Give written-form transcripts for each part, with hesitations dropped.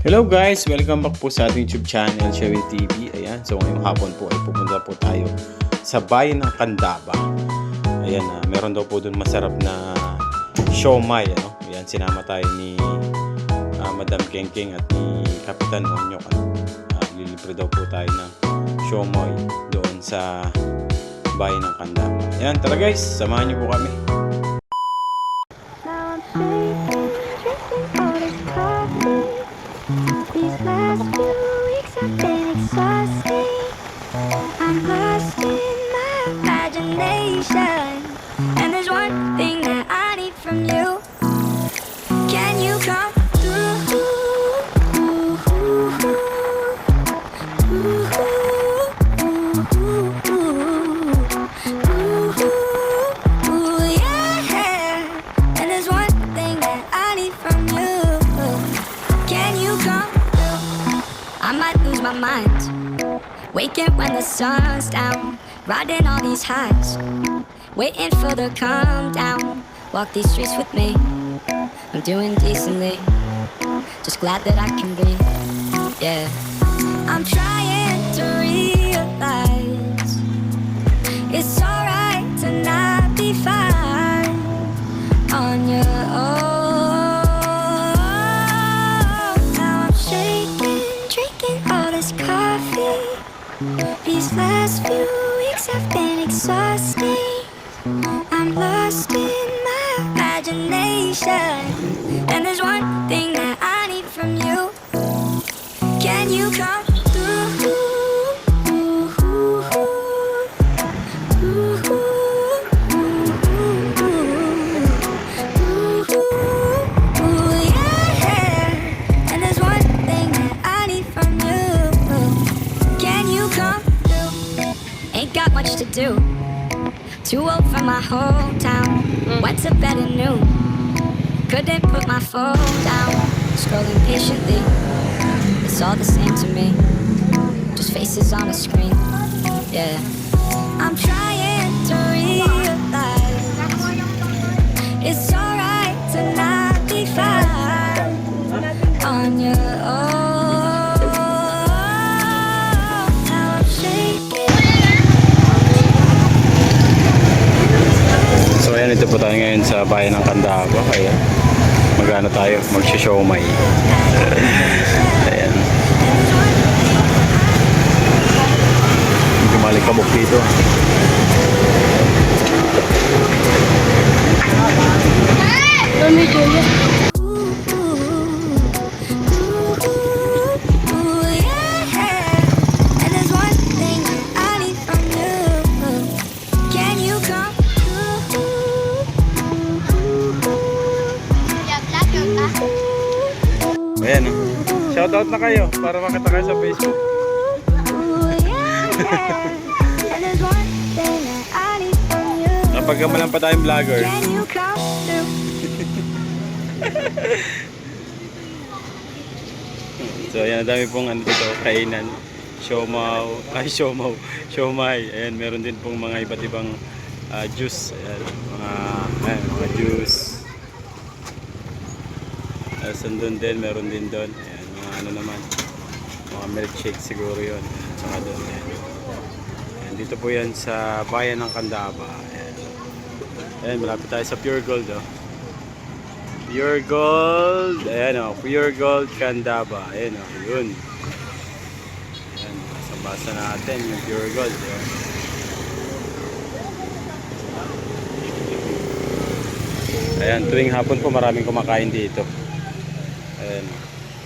Hello guys! Welcome back po sa ating YouTube channel, Shewin TV. Ayan, so ngayong hapon po ay pupunta po tayo sa bayan ng Candaba. Ayan, meron daw po doon masarap na siomai. Ano? Ayan, sinama tayo ni Madam Kengkeng at ni Kapitan Onyok. Lilibre daw po tayo ng siomai doon sa bayan ng Candaba. Ayan, tara guys, samahan niyo po kami. These last few weeks have been exhausting. I'm lost in my imagination, and there's one thing that I need from you. Can you come through? Yeah. And there's one thing that I need from you. Can you come through? I might lose my mind, waking when the sun's down, riding all these highs, waiting for the calm down. Walk these streets with me, I'm doing decently, just glad that I can breathe. Yeah, I'm trying to realize it's alright to not be fine on your own. Now I'm shaking, drinking all this coffee. These last few weeks have been exhausting. I'm lost in my imagination, and there's one thing that I need from you. Can you come through? Yeah. And there's one thing that I need from you. Can you come through? Ain't got much to do. Too old for my hometown. Went to bed at noon. Couldn't put my phone down. Scrolling patiently. It's all the same to me. Just faces on a screen. Yeah. I'm trying to realize it's alright to not be fine on your own. Now I'm shaking. So ayan, ito po tayo ngayon sa bayan ng Candaba. Ayan, mag-ano tayo, mag-siomai. Ayan, medyo malikabok dito. And there's one thing I need from you. Can you come through? Ayan, shoutout na kayo para makita kayo sa Facebook. And there's one thing that I need from you. Napagkamalan pa tayong vlogger. Can you come through? So ayan, dami pong ano dito, kainan. Siomai. Ayan, meron din pong mga iba't ibang juice. Ayan, mga juice. Sandun din, meron din doon. Ayan, mga ano naman, mga milkshake siguro yun. Ayan, saka doon. Ayan. Ayan, dito po yan sa bayan ng Candaba. Ayan, ayan, malapit tayo sa Pure Gold. Oh. Pure Gold. Ayan o, Pure Gold Candaba. Ayan o, yun. Ayan, basa natin yung Pure Gold. Ayan. Ayan, tuwing hapon po maraming kumakain dito. Ayan,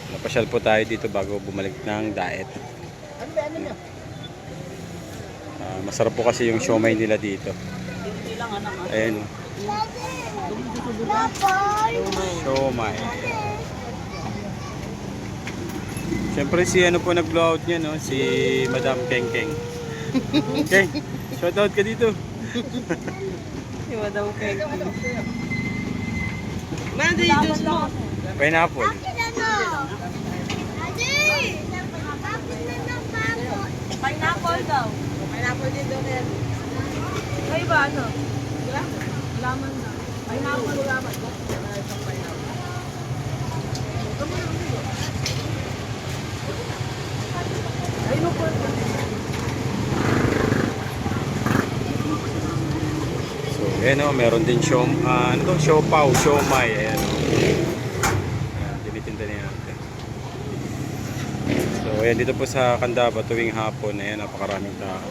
napasyal po tayo dito bago bumalik ng diet. Masarap po kasi yung siomai nila dito. Ayan o. Siomai. Siyempre si ano po nag-blow out niya, no? Si Madam Kengkeng. Okay, shoutout ka dito. Si Madam Kengkeng. Manda yung juice mo. Pineapple. Pineapple daw. Pineapple din daw yan. Ay ba ano? Laman na. Pineapple laman. Ayan o, meron din ano to? Siopaw, siomay. Ayan o. Tinitinda niya natin. So, ayan dito po sa Candaba tuwing hapon. Ayan, napakaraming tao.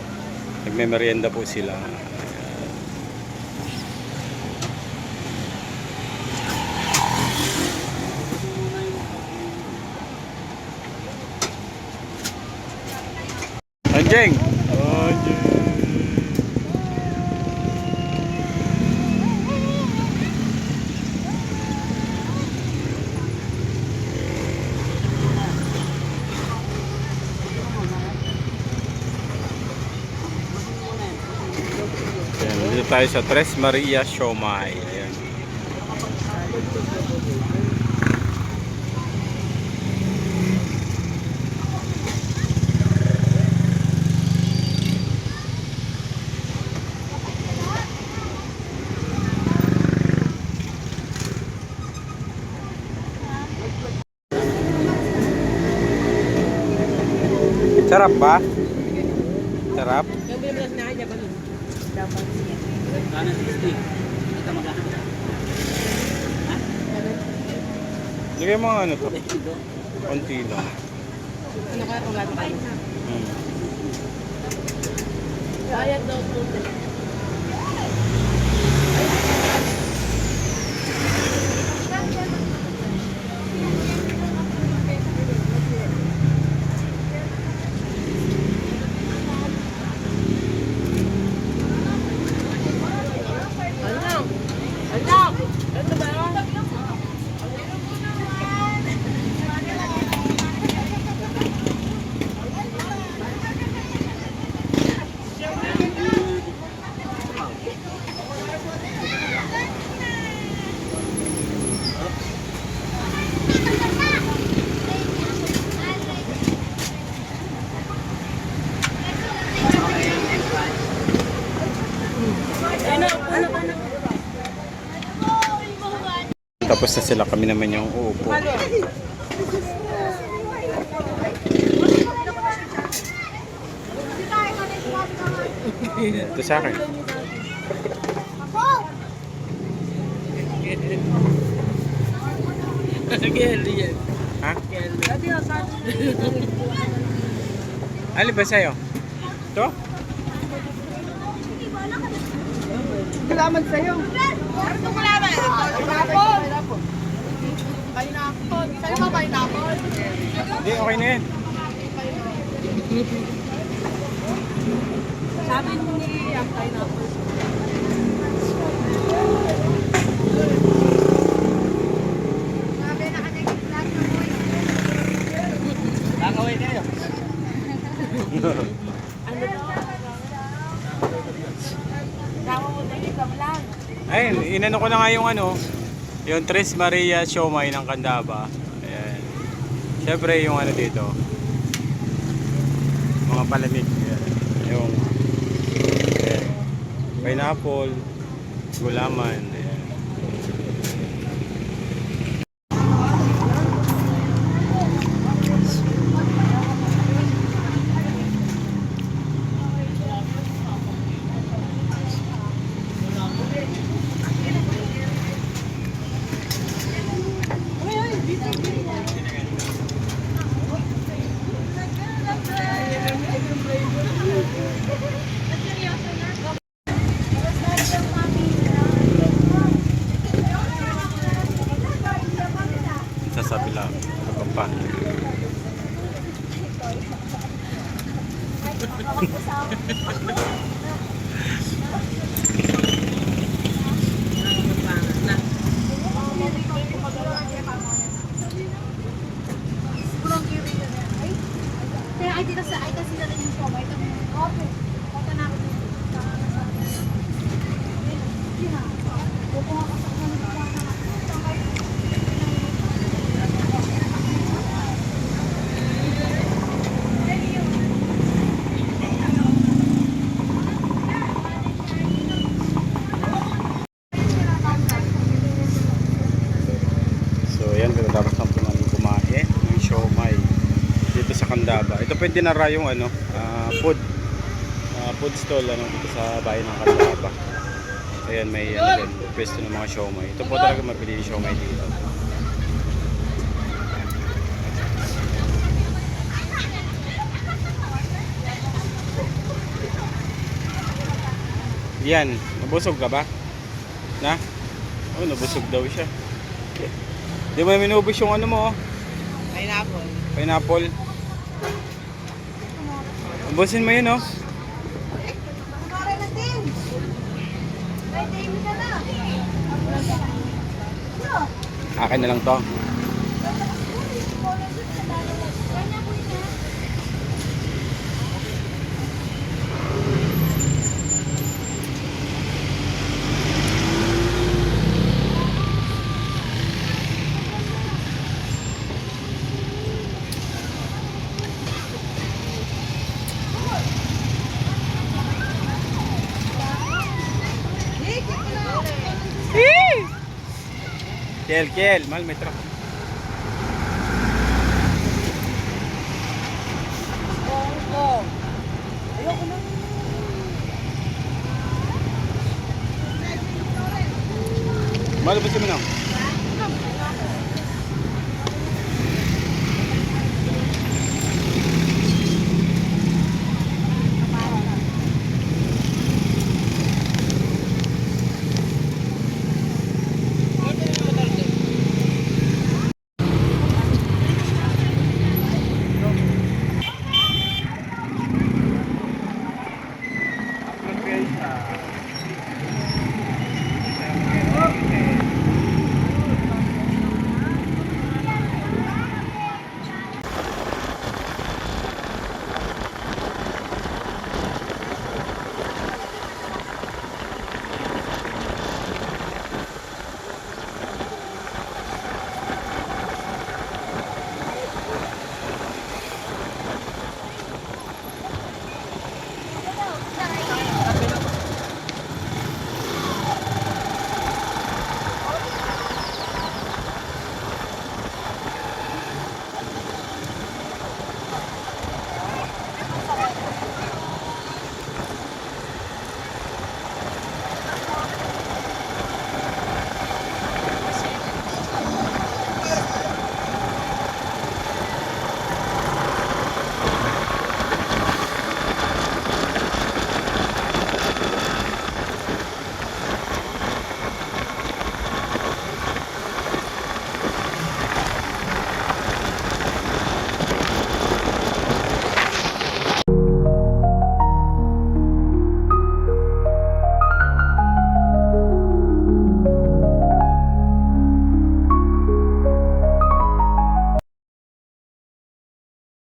Nagme-merienda po sila. Anjing! Anjing! Ayan, dito tayo sa Tres Maria Siomay. Ayan. Sarap ba? Sarap? Yung bilang na kanya ba nun? Dapat. Lagay mo ano to? Konti lang. Ano kaya kung gato kayo? Bayad daw po. Anak! Anak! Ito ba yun? Tapos na sila, kami naman yung uupo. Ito sa akin. Ha? Alin ba sa'yo? Ito? Salamat sa'yo. Ano kulaman? Pineapple. Pineapple. Sa'yo ba pineapple? Hindi, okay na yan. Sabi ni ang pineapple. Nakaway kayo. Ano daw? Tama mo tayo, ikaw lang. Ayun, inano ko na nga yung ano, yung Tres Maria Siomay ng Candaba. Ayan. Siyempre yung ano dito, mga palamig. Ayan. Yung ayan. Pineapple, gulaman. Ayan. Sasabi lang, ano pa? Kaya ay dito sa ay kasi na rin yung show. Ito mo. Okay. Ito na ako dito. Kukuha ka sa So ayan, pagkatapos na po namin kumain ng siomay dito sa Candaba. Ito po yung dinara yung ano, food stall ano, dito sa bayan ng Candaba. Ayan, may ano din, pwesto ng mga siomay. Ito po talaga mabili yung siomay dito. Yan, nabusog ka ba? Na? Oh, nabusog daw siya. Di mo minubos yung ano mo, oh. Pineapple. Pineapple. Ubusin mo yun, oh. Kumare natin. May time ka na. Akin na lang to. Kel, mal, may truck. Mal, ba't mo na?